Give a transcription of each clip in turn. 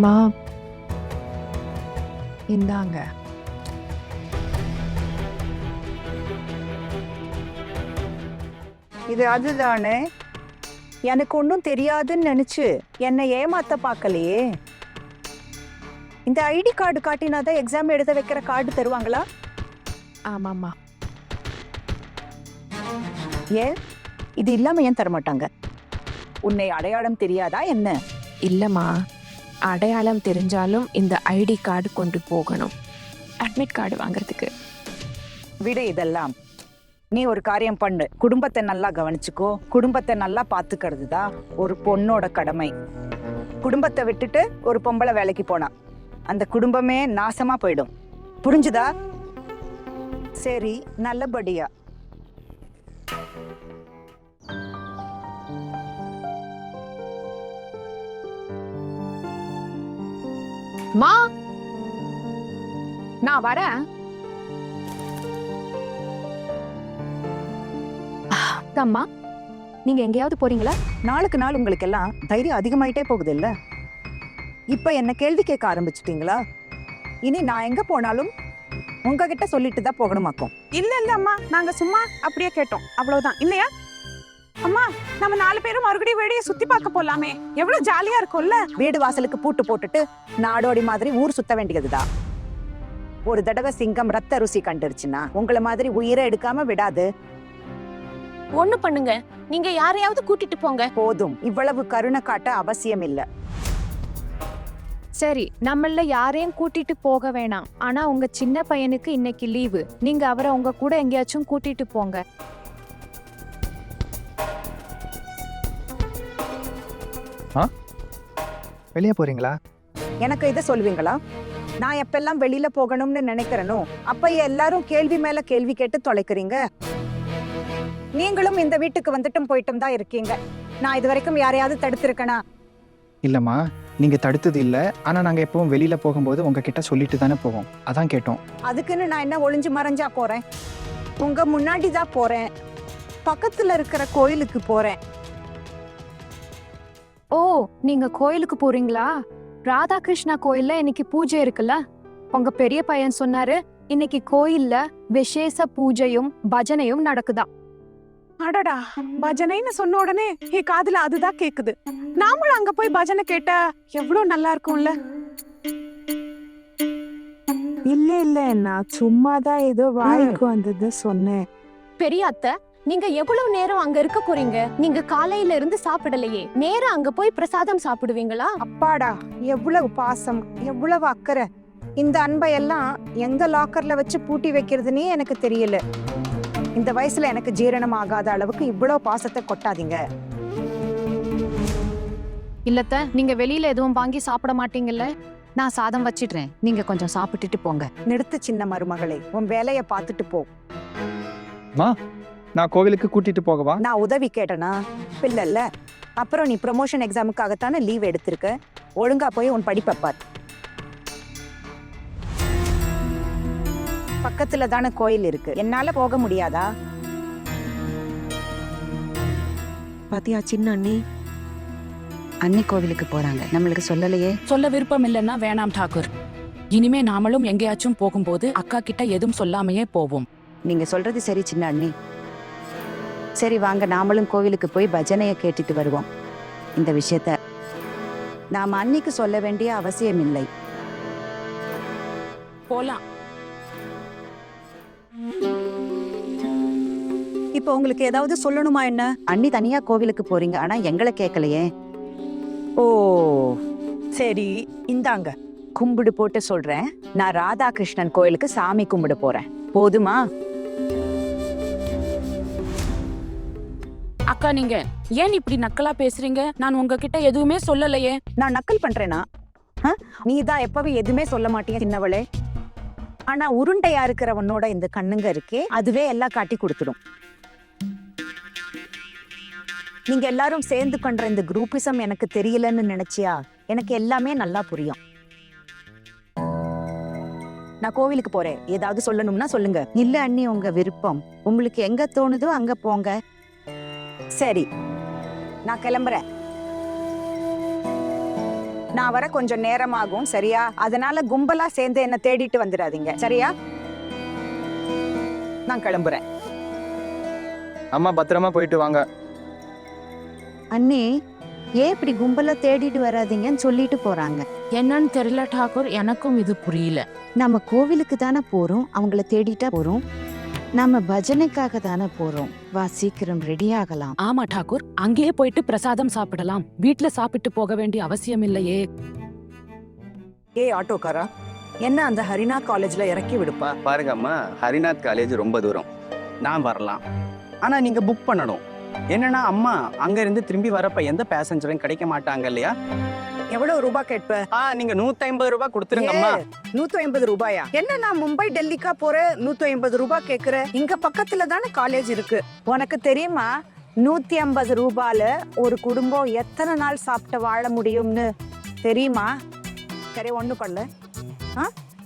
மா இந்தாங்க. இது அதுதானே? எனக்கு ஒன்றும் தெரியாதுன்னு நினைச்சு என்னை ஏமாத்த பார்க்கலையே. இந்த ஐடி கார்டு காட்டினாதான் எக்ஸாம் எழுத வைக்கிற கார்டு தருவாங்களா? ஆமாம்மா. ஏன் இது இல்லாம ஏன் தரமாட்டாங்க? உன்னை அடையாளம் தெரியாதா என்ன? இல்லைம்மா, அடையாளம் தெரிஞ்சாலும் இந்த ஐடி கார்டு கொண்டு போகணும் அட்மிட் கார்டு வாங்குறதுக்கு. விட இதெல்லாம். நீ ஒரு காரியம் பண்ணு, குடும்பத்தை நல்லா கவனிச்சுக்கோ. குடும்பத்தை நல்லா பாத்துக்கிறது தான் ஒரு பொண்ணோட கடமை. குடும்பத்தை விட்டுட்டு ஒரு பொம்பளை வேலைக்கு போனா அந்த குடும்பமே நாசமா போயிடும். புரிஞ்சுதா? சரி, நல்லபடியா. மா நான் வரேன். அம்மா, நீங்க எங்கேயாவது போறீங்களா? நாளுக்கு நாள் உங்களுக்கு எல்லாம் தைரியம் அதிகமாயிட்டே போகுது இல்ல? இப்ப என்ன கேள்வி கேட்க ஆரம்பிச்சிட்டீங்களா? இனி நான் எங்க போனாலும் உங்ககிட்ட சொல்லிட்டு தான் போகணுமாக்கும். இல்ல இல்ல அம்மா, நாங்க சும்மா அப்படியே கேட்டோம், அவ்வளவுதான். இல்லையா அம்மா? நம்ம 4 பேரும் மறுபடியும் வெளியே சுத்தி பார்க்க போலாமே, எவ்வளவு ஜாலியா இருக்கும்ல. வீடு வாசலுக்கு பூட்டு போட்டுட்டு நாடோடி மாதிரி ஊர் சுத்த வேண்டியதுதான். ஒரு தடவை சிங்கம் ரத்த ருசி கண்டுருச்சுன்னா உங்களை மாதிரி உயிரை எடுக்காம விடாது. ஒண்ணு பண்ணுங்க, நீங்க யாரையாவது கூட்டிட்டு போங்க. போதும், இவ்வளவு கருணை காட்ட அவசியம் இல்ல. சரி, நம்மள யாரையும் கூட்டிட்டு போக வேணாம். ஆனா உங்க சின்ன பையனுக்கு இன்னைக்கு லீவு. நீங்க அவரை உங்க கூட எங்கேயாச்சும் கூட்டிட்டு போங்க. வெளியே போறீங்களா? எனக்கு இதை சொல்வீங்களா? நான் எப்பெல்லாம் வெளியில போகணும்னு நினைக்கிறேனோ அப்ப எல்லாரும் கேள்வி மேல கேள்வி கேட்டு தொலைக்கிறீங்க. நீங்களும் இந்த வீட்டுக்கு வந்துட்டும் போயிட்டும் தான் இருக்கீங்க. நான் இது வரைக்கும் யாரையாவது தடுத்திருக்கேனா? இல்லம்மா, நீங்க தடுத்தது இல்ல. ஆனா நாங்க எப்பவும் வெளியில போகும்போது உங்ககிட்ட சொல்லிட்டு தானே போவோம், அதான் கேட்டோம். அதுக்குன்னு நான் என்ன ஒளிஞ்சு மறைஞ்சா போறேன்? உங்க முன்னாடி தான் போறேன். பக்கத்துல இருக்கிற கோயிலுக்கு போறேன். ஓ, நீங்க கோயிலுக்கு போறீங்களா? ராதாகிருஷ்ணா கோயில்ல இன்னைக்கு பூஜை இருக்குல்ல? உங்க பெரிய பையன் சொன்னாரு இன்னைக்கு கோயில்ல விசேஷ பூஜையும் பஜனையும் நடக்குதா. அடடா, பஜனைன்னு சொன்ன உடனே என் காதுல அதுதான் கேக்குது. நாமளும் அங்க போய் பஜனை கேட்டா எவ்வளவு நல்லா இருக்கும்ல. இல்ல இல்ல, நான் சும்மாதான் ஏதோ வாய்க்கு வந்தது சொன்னேன். பெரிய அத்தை, நீங்க எவ்வளவு நேரம் அங்க இருக்க போறீங்க? நீங்க காலையில இருந்து சாப்பிடலையே, நேரா அங்க போய் பிரசாதம் சாப்பிடுவீங்களா? அப்பாடா, எவ்வளவு பாசம், எவ்வளவு அக்கறை. இந்த அன்பை எல்லாம் எங்க லாக்கர்ல வச்சு பூட்டி வைக்கிறதுனே எனக்கு தெரியல. இந்த வயசுல எனக்கு ஜீரணம் ஆகாத அளவுக்கு இவ்வளவு பாசத்தை கொட்டாதீங்க. இல்லத்த, நீங்க வெளியில எதுவும் வாங்கி சாப்பிட மாட்டீங்கல்ல? நான் சாதம் வச்சிடுறேன், நீங்க கொஞ்சம் சாப்பிட்டுட்டு போங்க. நிறுத்து சின்ன மருமகளே, உன் வேலைய பார்த்துட்டு போ. நான் கோவிலுக்கு கூட்டிட்டு போகவா? நான் உதவி கேட்டனா? இல்ல. அப்புறம் நீ ப்ரமோஷன் எக்ஸாமுக்காகத்தானே லீவ் எடுத்திருக்க. ஒழுங்கா போய் உன் படிப்பை பார். பக்கத்துல தானே கோயில் இருக்கு, என்னால போக முடியாதா? பாத்தியா சின்ன அண்ணி, அண்ணி கோவிலுக்கு போறாங்க, நம்மளுக்கு சொல்லலையே. சொல்ல விருப்பம் இல்லைன்னா வேணாம் டாக்கூர். இனிமே நாமளும் எங்கேயாச்சும் போகும்போது அக்கா கிட்ட எதுவும் சொல்லாமையே போவோம். நீங்க சொல்றது சரி சின்ன அண்ணி. சரி வாங்க, நாமளும் கோவிலுக்கு போய் பஜனைய கேட்டுட்டு வருவோம். இந்த விஷயத்த நாம அன்னிக்கு சொல்ல வேண்டிய அவசியம் இல்லை. போலாம். இப்போ உங்களுக்கு ஏதாவது சொல்லணுமா என்ன? அண்ணி தனியா கோவிலுக்கு போறீங்க, ஆனா எங்களை கேட்கலையே. ஓ சரி, இந்தாங்க கும்பிடு போட்டு சொல்றேன். நான் ராதாகிருஷ்ணன் கோயிலுக்கு சாமி கும்பிட போறேன். போதுமா? அக்கா, நீங்க ஏன் இப்படி நக்கலா பேசுறீங்க? நான் உங்ககிட்ட எதுவுமே சொல்லலையே. நான் நக்கல் பண்றேனா? நீ தான் எப்பவும் எதுவுமே சொல்ல மாட்டீங்க சின்னவளே. ஆனா உருண்டையா இருக்கிறவனோட இந்த கண்ணுங்க இருக்கே, அதுவே எல்லாம் காட்டி கொடுத்துடும். நீங்க எல்லாரும் சேர்ந்து பண்ற இந்த குரூப்பிசம் எனக்கு தெரியலன்னு நினைச்சியா? எனக்கு எல்லாமே நல்லா புரியும். நான் கோவிலுக்கு போறேன், ஏதாவது சொல்லணும்னா சொல்லுங்க. இல்ல அண்ணி, உங்க விருப்பம். உங்களுக்கு எங்க தோணுதோ அங்க போங்க. சரி, நான் கிளம்புறேன். நான் வர கொஞ்சம் நேரமாகும், சரியா? அதனால கும்பலா சேர்ந்து என்ன தேடிட்டு வந்துடாதீங்க, சரியா? நான் கிளம்புறேன். அம்மா பத்திரமா போயிட்டு வாங்க. அண்ணி ஏன் இப்படி கும்பலா தேடிட்டு வராதீங்கன்னு சொல்லிட்டு போறாங்க. என்னன்னு தெரியல டாக்கூர், எனக்கும் இது புரியல. நம்ம கோவிலுக்கு தானே போறோம், அவங்கள தேடிட்டா போறோம். நம்ம பஜனைக்காக தானே போறோம். வா சீக்கிரம் ரெடி ஆகலாம். ஆமா டாக்கூர், அங்கேயே போயிட்டு பிரசாதம் சாப்பிடலாம். வீட்ல சாப்பிட்டு போக வேண்டிய அவசியம் இல்லையே. ஏய் ஆட்டோக்காரா, என்ன அந்த ஹரினா காலேஜ்ல இறக்கி விடுப்பா. பாருங்க அம்மா, ஹரிநாத் காலேஜ் ரொம்ப தூரம். நான் வரலாம், ஆனா நீங்க புக் பண்ணணும். என்னன்னா அம்மா, அங்க இருந்து திரும்பி வரப்ப எந்த பேசஞ்சரும் கிடைக்க மாட்டாங்க இல்லையா? எவ்வளவு ரூபாய் கேட்ப? நீங்க 150 ரூபாய் கொடுத்துருங்க அம்மா. 150 ரூபாயா? என்ன நான் மும்பை டெல்லிக்கா போறேன் 150 ரூபாய் கேக்குற? இங்க பக்கத்துல தானே காலேஜ் இருக்கு. உனக்கு தெரியுமா 150 ரூபாயில ஒரு குடும்பம் எத்தனை நாள் சாப்பிட்டு வாழ முடியும்னு தெரியுமா? சரி ஒண்ணு பண்ணல,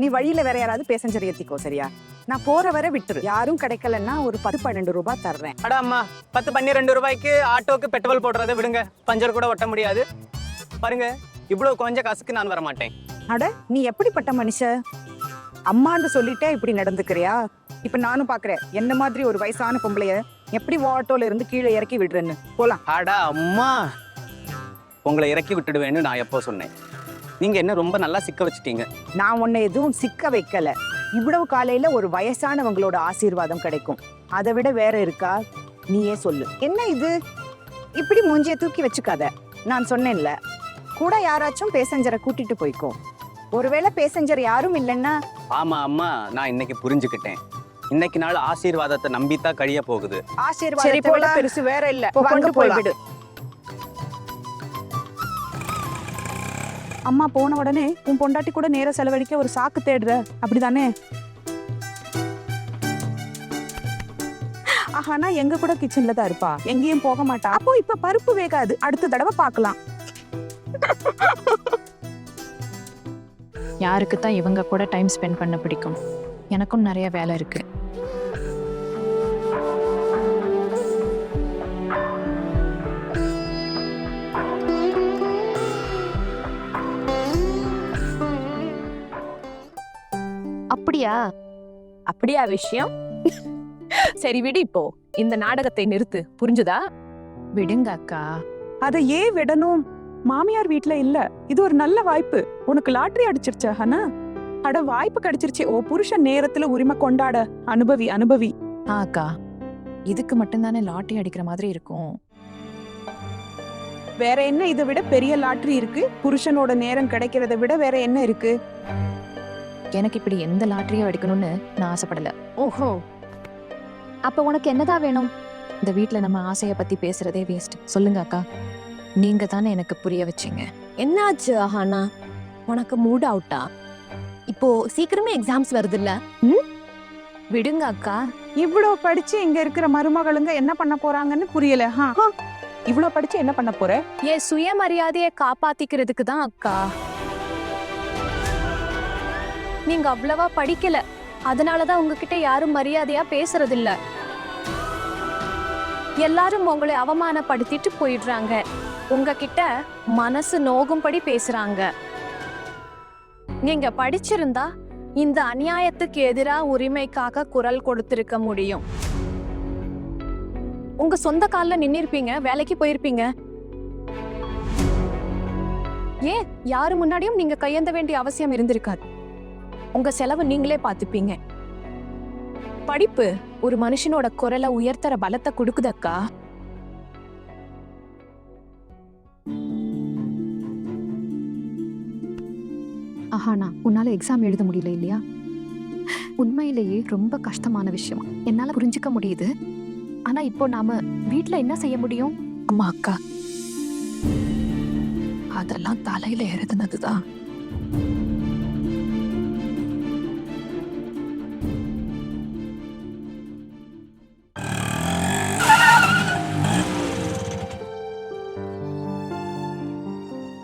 நீ வழியில வேற யாராவது பேசஞ்சர் ஏத்திக்கோ, சரியா? நான் போற வரை விட்டுரு. யாரும் கிடைக்கலன்னா ஒரு 10-12 ரூபாய் தர்றேன். அடா அம்மா, 10-12 ரூபாய்க்கு ஆட்டோக்கு பெட்ரோல் போடுறதை விடுங்க. பஞ்சர் கூட ஒட்ட முடியாது. பாருங்க, இவ்வளவு கொஞ்சம் காசுக்கு நான் வர மாட்டேன். அட நீ எப்படிப்பட்ட மனுஷ? அம்மான்னு சொல்லிட்டே இப்படி நடந்துக்கிறியா? இப்ப நானும் பாக்குறேன் என்ன மாதிரி ஒரு வயசான பொம்பளைய எப்படி ஆட்டோல இருந்து கீழே இறக்கி விடுறேன்னு. போலாம். அடா அம்மா, உங்களை இறக்கி விட்டுடுவேன்னு நான் எப்போ சொன்னேன்? நீங்க என்ன ரொம்ப நல்லா சிக்க வச்சுட்டீங்க. நான் உன்னை எதுவும் சிக்க வைக்கல. இவ்வளவு காலையில ஒரு வயசானவங்களோட ஆசீர்வாதம் கிடைக்கும், அதை விட வேற இருக்கா? நீயே சொல்லு. என்ன இது? இப்படி மூஞ்சிய தூக்கி வச்சுக்காத. நான் சொன்னேன்ல, கூட யாராச்சும் பேசஞ்சரை கூட்டிட்டு போய்க்கோ. ஒருவேளை பேசஞ்சர் யாரும் இல்லைன்னா? ஆமா அம்மா, நான் இன்னைக்கு புரிஞ்சுக்கிட்டேன். இன்னைக்கு நாள் ஆசீர்வாதத்தை நம்பித்தான் கழிய போகுது. ஆசீர்வாதத்தை விட பெருசு வேற இல்ல. கொண்டு போய் விடு. அம்மா போன உடனே உன் பொண்டாட்டி கூட நேரம் செலவழிக்க ஒரு சாக்கு தேடுற, அப்படிதானே? ஆனா எங்க கூட கிச்சன்ல தான் இருப்பா, எங்கேயும் போக மாட்டா. அப்போ இப்ப பருப்பு வேகாது, அடுத்த தடவை பார்க்கலாம். யாருக்கு தான் இவங்க கூட டைம் ஸ்பெண்ட் பண்ண பிடிக்கும்? எனக்கும் நிறைய வேலை இருக்கு. அப்படியா விஷயம்? சரி விடு, இப்போ இந்த நாடகத்தை நிறுத்து, புரிஞ்சுதா? விடுங்க அக்கா. அதை ஏன் விடணும்? மாமியார் வீட்ல இல்ல, இது ஒரு நல்ல வாய்ப்பு. உனக்கு லாட்டரி அடிச்சிருச்சா ஹனா? அட வாய்ப்பு கிடைச்சிருச்சு. ஓ புருஷன் நேரத்துல உரிமை கொண்டாட. அனுபவி அனுபவி. அக்கா, இதுக்கு மட்டும்தானே லாட்டரி அடிக்கிற மாதிரி இருக்கும். வேற என்ன இதை விட பெரிய லாட்டரி இருக்கு? புருஷனோட நேரம் கிடைக்கிறத விட வேற என்ன இருக்கு? எனக்கு இப்படி எந்த லாட்டரியும் அடிக்கணும்னு நான் ஆசைப்படல. ஓஹோ, அப்ப உனக்கு என்னதான் வேணும்? இந்த வீட்ல நம்ம ஆசைய பத்தி பேசுறதே வேஸ்ட். சொல்லுங்க அக்கா, நீங்க தானே எனக்கு புரிய வச்சீங்க. என்னாச்சு ஆஹானா, உனக்கு மூட் அவுட்டா? இப்போ சீக்கிரமே எக்ஸாம்ஸ் வருதுல்ல? விடுங்க அக்கா. இவ்வளவு படிச்சு இங்க இருக்கிற மருமகளுங்க என்ன பண்ண போறாங்கன்னு புரியல. இவ்வளவு படிச்சு என்ன பண்ண போற? என் சுயமரியாதையை காப்பாத்திக்கிறதுக்கு தான் அக்கா. நீங்க அவ்வளவா படிக்கல, அதனாலதான் உங்ககிட்ட யாரும் மரியாதையா பேசுறது இல்ல. எல்லாரும் உங்களை அவமானப்படுத்திட்டு போயிடுறாங்க, உங்ககிட்ட மனசு நோகும்படி பேசுறாங்க. நீங்க படிச்சிருந்தா இந்த அநியாயத்துக்கு எதிராக உரிமைக்காக குரல் கொடுத்திருக்க முடியும். உங்க சொந்த கால்ல நின்னிருப்பீங்க, வேலைக்கு போயிருப்பீங்க. ஏன் யாரு முன்னாடியும் நீங்க கையேந்த வேண்டிய அவசியம் இருந்திருக்காது. உங்க செலவு நீங்களே பார்த்துப்பீங்க. படிப்பு ஒரு மனுஷனோட குரலை உயர்த்தற பலத்தை கொடுக்குதக்கா. ஆஹானா, உன்னால எக்ஸாம் எழுத முடியல இல்லையா? உண்மையிலேயே ரொம்ப கஷ்டமான விஷயம், என்னால புரிஞ்சுக்க முடியுது. ஆனா இப்போ நாம வீட்ல என்ன செய்ய முடியும்? அம்மா அக்கா, அதெல்லாம் தலையில எழுதுனதுதான்.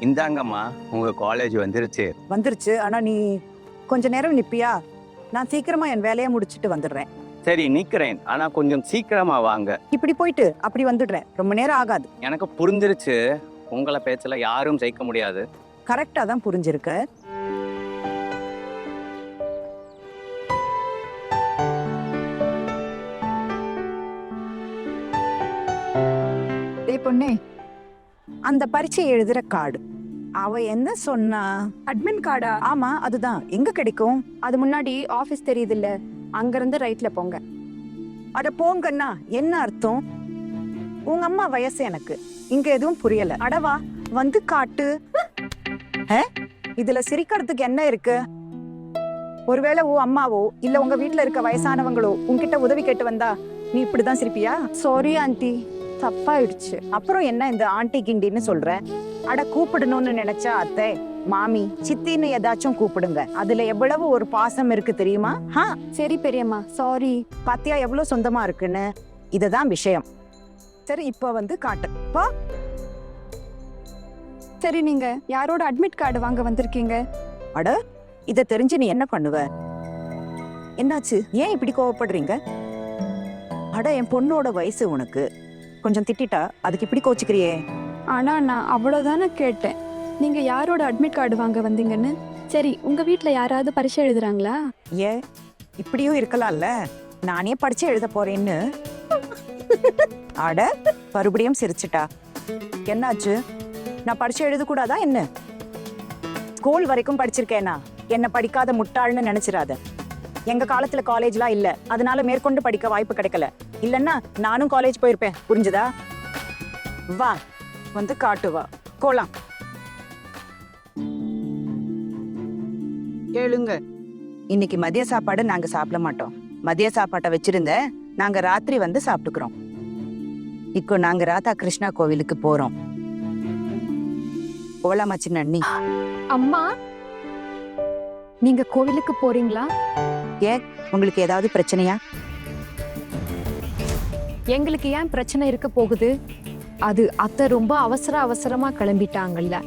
இந்தாங்கம்மா, உங்க காலேஜ் வந்துருச்சு. ஆனா நீ கொஞ்ச நேரம் நிப்பியா? நான் சீக்கிரமா என் வேலையை முடிச்சிட்டு வந்துடுறேன். சரி நிக்கிறேன், ஆனா கொஞ்சம் சீக்கிரமா வாங்க. இப்படி போயிட்டு அப்படி வந்துடுறேன், ரொம்ப நேரம் ஆகாது. எனக்கு புரிஞ்சிருச்சு, உங்களை பேச்சல யாரும் ஜெயிக்க முடியாது. கரெக்டா தான் புரிஞ்சிருக்கு. டேய் பொண்ணே, அந்த பரீட்சை எழுதுற கார்டு அவ என்ன சொன்னா? அட்மின் கார்டா? ஆமா, அதுதான். எங்க கிடைக்கும்? அது முன்னாடி ஆபீஸ் தெரியுது இல்ல, அங்கிருந்து ரைட்ல போங்க. அட போங்கன்னா என்ன அர்த்தம்? உங்க அம்மா வயசு எனக்கு இங்க எதுவும் புரியல. அடவா வந்து காட்டு. இதுல சிரிக்கிறதுக்கு என்ன இருக்கு? ஒருவேளை உன் அம்மாவோ இல்ல உங்க வீட்டுல இருக்க வயசானவங்களோ உன்கிட்ட உதவி கேட்டு வந்தா நீ இப்படிதான் சிரிப்பியா? Sorry aunty, தப்பாயிடுச்சு. அப்புறம் என்ன இந்த ஆண்டி கிண்டின்னு சொல்ற? அட கூப்பிடணும்னு நினைச்சா அத்தை, மாமி, சித்தின்னு ஏதாச்சும் கூப்பிடுங்க. அதுல எவ்வளவு ஒரு பாசம் இருக்கு தெரியுமா? சரி பெரியம்மா, சாரி. பாத்தியா எவ்வளவு சொந்தமா இருக்குன்னு? இதுதான் விஷயம். சரி, இப்ப வந்து காட்டு பா. சரி, நீங்க யாரோட அட்மிட் கார்டு வாங்க வந்திருக்கீங்க? அட, இத தெரிஞ்சு நீ என்ன பண்ணுவ? என்னாச்சு? ஏன் இப்படி கோவப்படுறீங்க? அட, என் பொண்ணோட வயசு உனக்கு. கொஞ்சம் திட்டிட்டா அதுக்கு இப்படி கோச்சுக்கிறியே? ஆனா நான் அவ்வளவுதானே கேட்டேன். நீங்க யாரோட அட்மிட் கார்டு வாங்க வந்தீங்கன்னு. சரி, உங்க வீட்ல யாராவது பரீட்சை எழுதுறாங்களா? ஏன் இப்படியும் இருக்கலாம்ல, நானே படிச்சு எழுத போறேன்னு. அட, மறுபடியும் சிரிச்சுட்டா. என்னாச்சு? நான் பரிச்சை எழுதக்கூடாதா என்ன? ஸ்கூல் வரைக்கும் படிச்சிருக்கேனா? என்ன படிக்காத முட்டாள்னு நினைச்சிடாத. எங்க காலத்துல காலேஜ்லாம் இல்ல, அதனால மேற்கொண்டு படிக்க வாய்ப்பு கிடைக்கல. இல்லன்னா நானும் காலேஜ் போயிருப்பேன். புரிஞ்சுதா? வா வந்து காட்டு, வா போலாம். கேளுங்க, இன்னைக்கு மதிய சாப்பாடு நாங்க சாப்பிட மாட்டோம். மதிய சாப்பாட்டை வச்சிருந்த நாங்க ராத்திரி வந்து சாப்பிட்டுக்கிறோம். இப்போ நாங்க ராதா கிருஷ்ணா கோவிலுக்கு போறோம். போலாமா சின்ன அண்ணி? அம்மா, நீங்க கோவிலுக்கு போறீங்களா? ஏன், உங்களுக்கு ஏதாவது பிரச்சனையா? எங்களுக்கு ஏன் பிரச்சனை இருக்க போகுது? அது அத்தை ரொம்ப அவசரமா கிளம்பிட்டாங்கல்ல,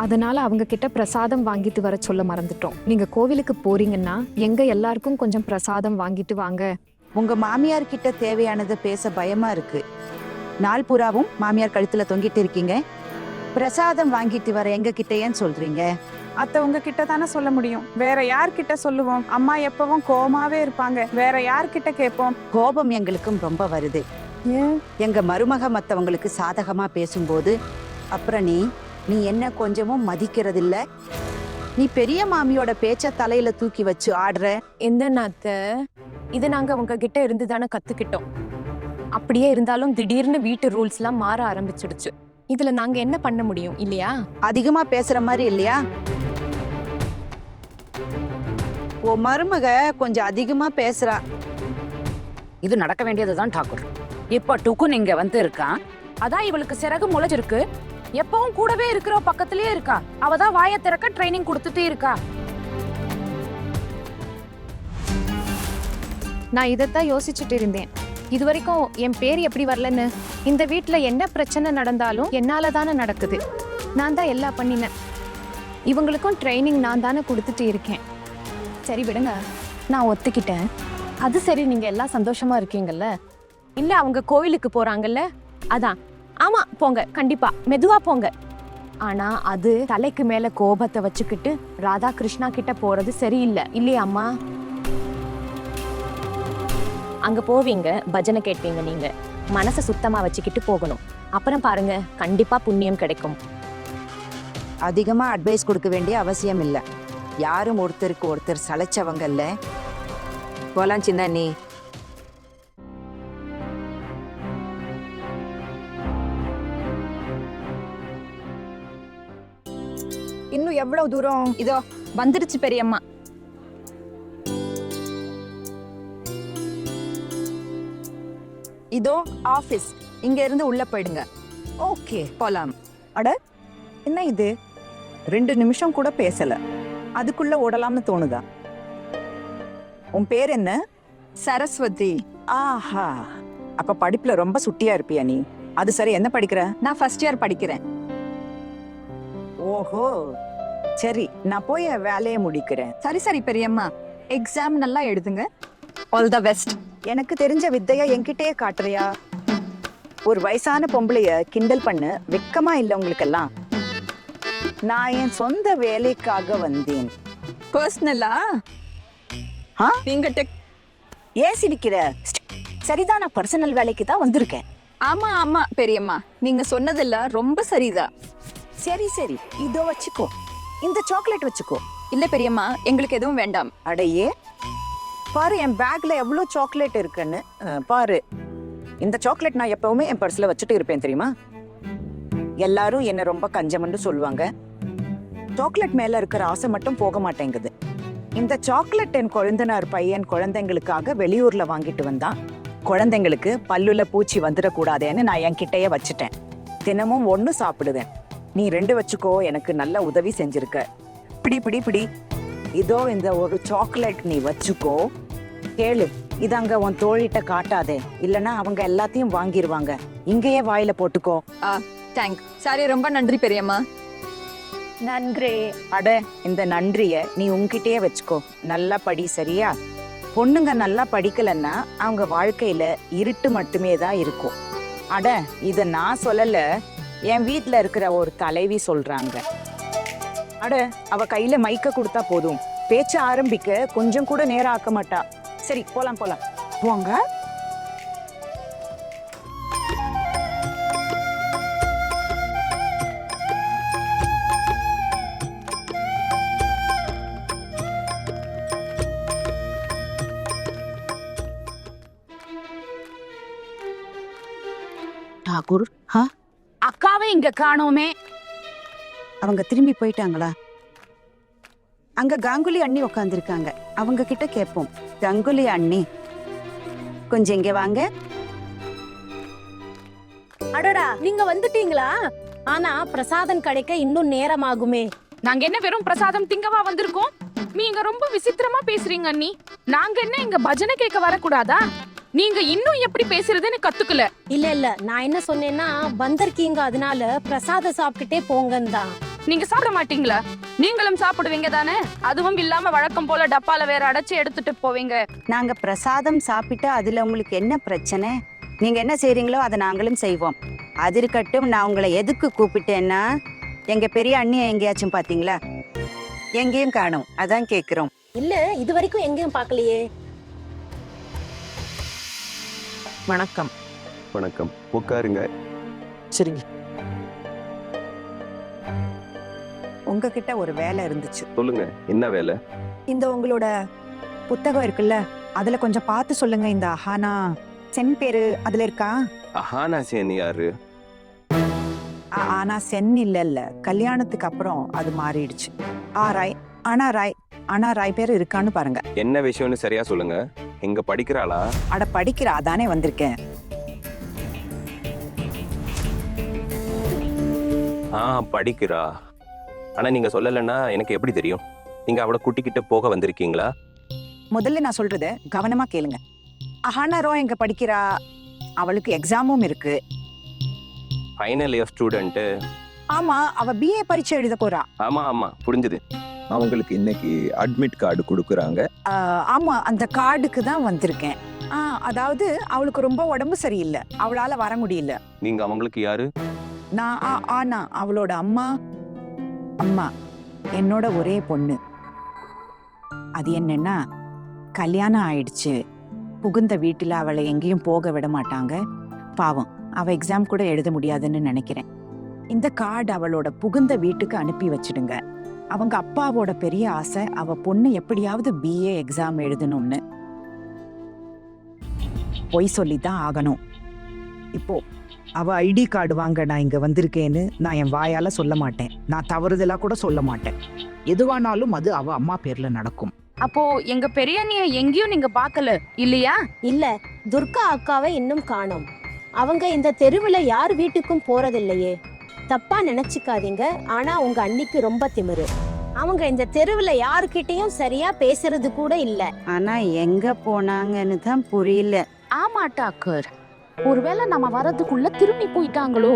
அதனால அவங்க கிட்ட பிரசாதம் வாங்கிட்டு வர சொல்ல மறந்துட்டோம். நீங்க கோவிலுக்கு போறீங்கன்னா எங்க எல்லாருக்கும் கொஞ்சம் பிரசாதம் வாங்கிட்டு வாங்க. உங்க மாமியார் கிட்ட தேவையானதை பேச பயமா இருக்கு. நாள் பூராவும் மாமியார் கழுத்துல தொங்கிட்டு இருக்கீங்க. பிரசாதம் வாங்கிட்டு வர எங்க கிட்ட ஏன் சொல்றீங்க? அத்தை உங்ககிட்ட தானே சொல்ல முடியும், வேற யார்கிட்ட சொல்லுவோம்? அம்மா எப்பவும் கோவமாவே இருப்பாங்க, வேற யார்கிட்ட கேட்போம்? கோபம் எங்களுக்கும் ரொம்ப வருது. எங்க மருமக மத்தவங்களுக்கு சாதகமா பேசும்போது அப்புறம் நீ என்ன கொஞ்சமும் மதிக்கிறதில்ல. நீ பெரிய மாமியோட பேச்ச தலையில தூக்கி வச்சு ஆடுற. எந்த நாத்த இது நாங்க உங்ககிட்ட இருந்து தானே கத்துக்கிட்டோம். அப்படியே இருந்தாலும் திடீர்னு வீட்டு ரூல்ஸ் எல்லாம் மாற ஆரம்பிச்சிடுச்சு. இதுல நாங்க என்ன பண்ண முடியும் இல்லையா? அதிகமா பேசுற மாதிரி இல்லையா? உன் மருமக கொஞ்சம் அதிகமா பேசுறா. இது நடக்க வேண்டியதுதான் டாக்கூர். இப்ப டுக்குன் இங்க வந்து இருக்கான், அதான் இவளுக்கு சிறகு முளைச்சிருக்கு. எப்பவும் கூடவே இருக்கிற பக்கத்திலேயே இருக்கா. அவதான் வாயை திறக்க ட்ரைனிங் கொடுத்துட்டே இருக்கா. நான் இதைத்தான் யோசிச்சுட்டு இருந்தேன். இது வரைக்கும் என் பேர் எப்படி வரலன்னு. இந்த வீட்ல என்ன பிரச்சனை நடந்தாலும் என்னால தானே நடக்குது. நான் தான் எல்லாம் பண்ணினேன். இவங்களுக்கும் ட்ரைனிங் நான் தானே கொடுத்துட்டு இருக்கேன். சரி விடுங்க, நான் ஒத்துக்கிட்டேன். அது சரி, நீங்க எல்லாம் சந்தோஷமா இருக்கீங்கல்ல? இல்ல அவங்க கோயிலுக்கு போறாங்கல்ல, அதான். ஆமா போங்க, கண்டிப்பா மெதுவா போங்க. ஆனா அது தலைக்கு மேல கோபத்தை வச்சுக்கிட்டு ராதா கிருஷ்ணா கிட்ட போறது சரியில்லை இல்லையா அம்மா? அங்க போவீங்க, பஜனை கேட்பீங்க. நீங்க மனசை சுத்தமா வச்சுக்கிட்டு போகணும். அப்புறம் பாருங்க, கண்டிப்பா புண்ணியம் கிடைக்கும். அதிகமா அட்வைஸ் கொடுக்க வேண்டிய அவசியம் இல்ல. யாரும் ஒருத்தருக்கு ஒருத்தர் சளைச்சவங்க இல்ல. போலாம் சின்ன நீ. இன்னும் எவ்வளவு தூரம்? இதோ வந்துடுச்சு பெரியம்மா. இதோ ஆபீஸ். இங்க இருந்து உள்ள போயிடுங்க. ஓகே, போலாம். அட, என்ன இது? 2 நிமிஷம் கூட பேசல, அதுக்குள்ள ஓடலாம்னு தோணுதா? உன் பேர் என்ன? சரஸ்வதி. ஆஹா, அப்ப படிப்புல ரொம்ப சுட்டியா இருப்பியா நீ? அது சரி, என்ன படிக்கிற? நான் ஃபர்ஸ்ட் இயர் படிக்கிறேன். ஓஹோ, சரி, நான் போய் வேலையை முடிக்கிறேன். சரி பெரியம்மா, எக்ஸாம் நல்லா எழுதுங்க. All the best. எனக்கு தெரிஞ்ச வித்தைய என்கிட்டயே காட்டுறியா? ஒரு வயசான பொம்பளைய கிண்டல் பண்ண வெக்கமா இல்ல உங்களுக்கெல்லாம்? நான் என் சொந்த வேலைக்காக வந்தேன். பர்சனலா ஆ? நீங்க ஏன் சிரிக்கிற? சரிதான், நான் பர்சனல் வேலைக்கு தான் வந்திருக்கேன். ஆமா ஆமா பெரியம்மா, நீங்க சொன்னதெல்லாம் ரொம்ப சரிதான். சரி சரி, இதோ வச்சுக்கோ, இந்த சாக்லேட் வச்சுக்கோ. இல்ல பெரியம்மா, எங்களுக்கு எதுவும் வேண்டாம். அடையே பாரு, என் பேக்ல எவ்வளோ சாக்லேட் இருக்குன்னு பாரு. இந்த சாக்லேட் நான் எப்பவுமே என் பர்ஸ்ல வச்சுட்டு இருப்பேன் தெரியுமா? எல்லாரும் என்ன ரொம்ப கஞ்சம்னு சொல்லுவாங்க. சாக்லேட் மேல இருக்கிற ஆசை மட்டும் போக மாட்டேங்குது. இந்த சாக்லேட் என் குழந்தனார் பையன் குழந்தைங்களுக்காக வெளியூர்ல வாங்கிட்டு வந்தான். குழந்தைங்களுக்கு பல்லுல பூச்சி வந்துடக்கூடாதேன்னு நான் என்கிட்டயே வச்சுட்டேன். தினமும் 1 சாப்பிடுவேன். நீ 2 வச்சுக்கோ, எனக்கு நல்ல உதவி செஞ்சிருக்க. பிடி பிடி பிடி, இதோ இந்த ஒரு சாக்லேட் நீ வச்சுக்கோ. கேளு, இது அங்க உன் தோழிட்ட காட்டாதே, இல்லனா அவங்க எல்லாத்தையும் வாங்கிருவாங்க. இங்கேயே வாயில போட்டுக்கோ. தேங்க் சாரி, ரொம்ப நன்றி பெரியம்மா. நன்றி. அட, இந்த நன்றிய நீ உன்கிட்டயே வச்சுக்கோ. நல்லா படி, சரியா? பொண்ணுங்க நல்லா படிக்கலன்னா அவங்க வாழ்க்கையில இருட்டு மட்டுமே தான் இருக்கும். அட, இத நான் சொல்லல, என் வீட்ல இருக்கிற ஒரு தலைவி சொல்றாங்க. அட, அவ கையில மைக்க கொடுத்தா போதும், பேச்ச ஆரம்பிக்க கொஞ்சம் கூட நேரம் ஆக்க மாட்டா. சரி, போலாம் போலாம் போங்க. டாகூர், அக்காவை இங்க காணோமே. அவங்க திரும்பி போயிட்டாங்களா? அங்க கங்குலி அண்ணி உட்காந்துருக்காங்க, அவங்க கிட்ட கேட்போம். கங்குலி அண்ணி, கொஞ்சம் இங்க வாங்க. அடடா, நீங்க வந்துட்டீங்களா? ஆனா பிரசாதம் கிடைக்க இன்னும் நேரமாகுமே. நாங்க என்ன வெறும் பிரசாதம் திங்கவா வந்திருக்கோம்? நீங்க ரொம்ப விசித்திரமா பேசுறீங்க அண்ணி. நாங்க என்ன இங்க பஜனை கேட்க வரக்கூடாதா? நீங்க இன்னும் எப்படி பேசுறதுன்னு கத்துக்கல. இல்ல நான் என்ன சொன்னேன்னா, வந்திருக்கீங்க அதனால பிரசாதம் சாப்பிட்டுட்டே போங்கன்னு தான். நீங்க சாப்பிட மாட்டீங்களா? நீங்களும் சாப்பிடுவீங்க தானே? அதுவும் இல்லாம வழக்கம் போல டப்பால வேற அடைச்சு எடுத்துட்டு போவீங்க. நாங்க பிரசாதம் சாப்பிட்டா அதுல உங்களுக்கு என்ன பிரச்சனை? நீங்க என்ன செய்றீங்களோ அதை நாங்களும் செய்வோம். அது இருக்கட்டும், நான் உங்களை எதுக்கு கூப்பிட்டேன்னா, எங்க பெரிய அண்ணியை எங்கேயாச்சும் பாத்தீங்களா? எங்கேயும் காணோம், அதான் கேக்குறோம். இல்ல, இது வரைக்கும் எங்கேயும் பார்க்கலையே. வணக்கம். வணக்கம், உட்காருங்க. சரிங்க. உங்ககிட்ட ஒரு வேலை இருந்துச்சு. சொல்லுங்க, என்ன வேலை? இந்த உங்களோட புத்தகம் இருக்குல்ல, அதுல கொஞ்சம் பார்த்து சொல்லுங்க. இந்த அஹானா சென் பேரு அதுல இருக்கா? அஹானா சேன் யாரு? ஆனா சென் இல்ல, கல்யாணத்துக்கு அப்புறம் அது மாறிடுச்சு. ராய், ஆனா ராய் பேரு இருக்கான்னு பாருங்க. என்ன விஷயம்னு சரியா சொல்லுங்க. எங்க படிக்கிறாளா? அட, படிக்கிறா, அதானே வந்திருக்கேன். படிக்கிறா. ஆனா நீங்க சொல்லலைன்னா எனக்கு எப்படி தெரியும்? நீங்க அவளை கூட்டிக்கிட்டு போக வந்திருக்கீங்களா? முதல்ல நான் சொல்றது கவனமா கேளுங்க. அஹானா ரோ எங்க படிக்கிறா, அவளுக்கு எக்ஸாமும் இருக்கு. Final year student. ஆமா, அவ BA பரீட்சை எழுத போறா. ஆமா புரிஞ்சுது. அவங்களுக்கு இன்னைக்கு அட்மிட் கார்டு கொடுக்குறாங்க. ஆமா, அந்த கார்டுக்கு தான் வந்திருக்கேன். அதாவது அவளுக்கு ரொம்ப உடம்பு சரியில்லை, அவளால வர முடியல. நீங்க அவங்களுக்கு யாரு? நான் ஆனா அவளோட அம்மா என்னோட ஒரே பொண்ணு. அது என்னன்னா, கல்யாணம் ஆயிடுச்சு, புகுந்த வீட்டுல அவளை எங்கேயும் போக விட மாட்டாங்க. பாவம், அவ எக்ஸாம் கூட எழுத முடியாதுன்னு நினைக்கிறேன். இந்த கார்டு அவளோட புகுந்த வீட்டுக்கு அனுப்பி வச்சிடுங்க. அவங்க அப்பாவோட பெரிய ஆசை அவ பொண்ணு எப்படியாவது BA எக்ஸாம் எழுதணும்னு. பொய் சொல்லித்தான் ஆகணும். இப்போ அவ ID கார்டு வாங்க நான் இங்க வந்திருக்கேன்னு நான் என் வாயால சொல்ல மாட்டேன். நான் தவறுதலா கூட சொல்ல மாட்டேன். எதுவானாலும் அது அவ அம்மா பேர்ல நடக்கும். அப்போ எங்க பெரியண்ணிய எங்கேயும் நீங்க பார்க்கல இல்லையா? இல்ல, துர்கா அக்காவை இன்னும் காணோம். அவங்க இந்த தெருவுல யார் வீட்டுக்கும் போறதில்லையே. தப்பா நினைச்சுக்காதீங்க, ஆனா உங்க அண்ணிக்கு ரொம்ப திமிரு. அவங்க இந்த தெருவுல யாருக்கிட்டையும் சரியா பேசுறது கூட இல்ல. ஆனா எங்க போனாங்கன்னு தான் புரியல. ஆமா டாக்கர், ஒருவேளை நம்ம வரதுக்குள்ள திரும்பி போயிட்டாங்களோ?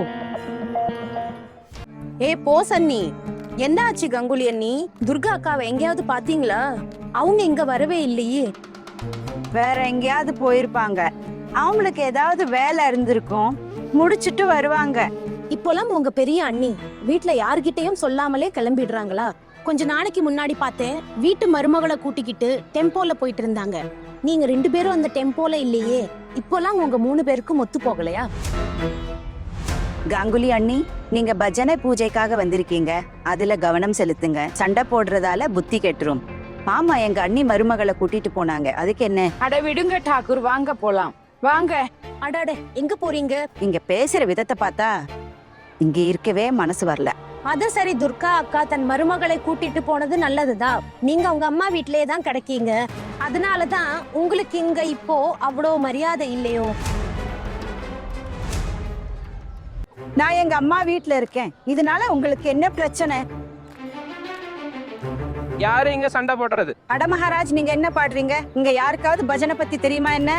போ சன்னி. என்ன ஆச்சு கங்குலி அண்ணி? துர்கா அக்காவை எங்கேயாவது பாத்தீங்களா? அவங்க இங்க வரவே இல்லையே. வேற எங்கேயாவது போயிருப்பாங்க. அவங்களுக்கு ஏதாவது வேலை இருந்திருக்கும், முடிச்சிட்டு வருவாங்க. இப்போலாம் உங்க பெரிய அண்ணி வீட்ல யார்கிட்டயும் சொல்லாமலே கிளம்பிடுறாங்களா? கொஞ்ச நாளைக்கு முன்னாடி பார்த்தேன், வீட்டு மருமகளை கூட்டிக்கிட்டு டெம்போல போயிட்டு இருந்தாங்க. நீங்க 2 பேரும் அந்த டெம்போல இல்லையே. இப்போலாம் உங்க 3 பேருக்கும் ஒத்து போகலையா? காங்குலி அண்ணி, நீங்க பஜனை பூஜைக்காக வந்திருக்கீங்க, அதுல கவனம் செலுத்துங்க. சண்டை போடுறதால புத்தி கெட்டுரும். ஆமா, எங்க அண்ணி மருமகளை கூட்டிட்டு போனாங்க, அதுக்கு என்ன? அட விடுங்க டாக்கூர், வாங்க போலாம். வாங்க. அடாட, எங்க போறீங்க? இங்க பேசுற விதத்தை பார்த்தா இங்க இருக்கவே மனசு வரல. அது சரி, துர்கா அக்கா தன் மருமகளை கூட்டிட்டு போனது நல்லதுதான். நீங்க உங்க அம்மா வீட்லயே தான் கிடைக்கீங்க, அதனாலதான் உங்களுக்கு இங்க இப்போ அவ்வளோ மரியாதை இல்லையோ? நான் எங்க அம்மா வீட்ல இருக்கேன், இதனால உங்களுக்கு என்ன பிரச்சனை? யாரு இங்க சண்டை போடுறது? அட மகாராஜ், நீங்க என்ன பாடுறீங்க? இங்க யாருக்காவது பஜனை பத்தி தெரியுமா என்ன?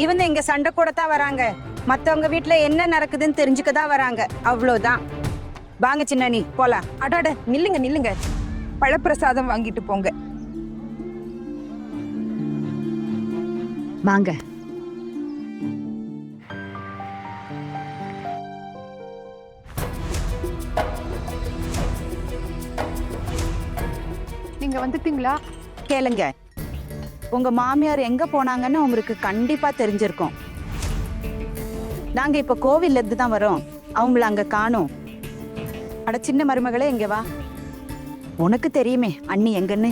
இவங்க இங்க சண்டை கூடத்தான் வராங்க, மத்தவங்க வீட்ல என்ன நடக்குதுன்னு தெரிஞ்சுக்கதான் வராங்க, அவ்வளவுதான். வாங்க சின்ன நீ போலாம். அடாட, நில்லுங்க நில்லுங்க, பழப்பிரசாதம் வாங்கிட்டு போங்க. வாங்க. நீங்க வந்துட்டீங்களா? கேளுங்க, உங்க மாமியார் எங்க போனாங்கன்னு உங்களுக்கு கண்டிப்பா தெரிஞ்சிருக்கும். நாங்க இப்ப கோவில்ல இருந்து தான் வரோம், அவங்கள அங்க காணோம். அட சின்ன மருமகளே, இங்க வா. உனக்கு தெரியுமே அண்ணி எங்கன்னு.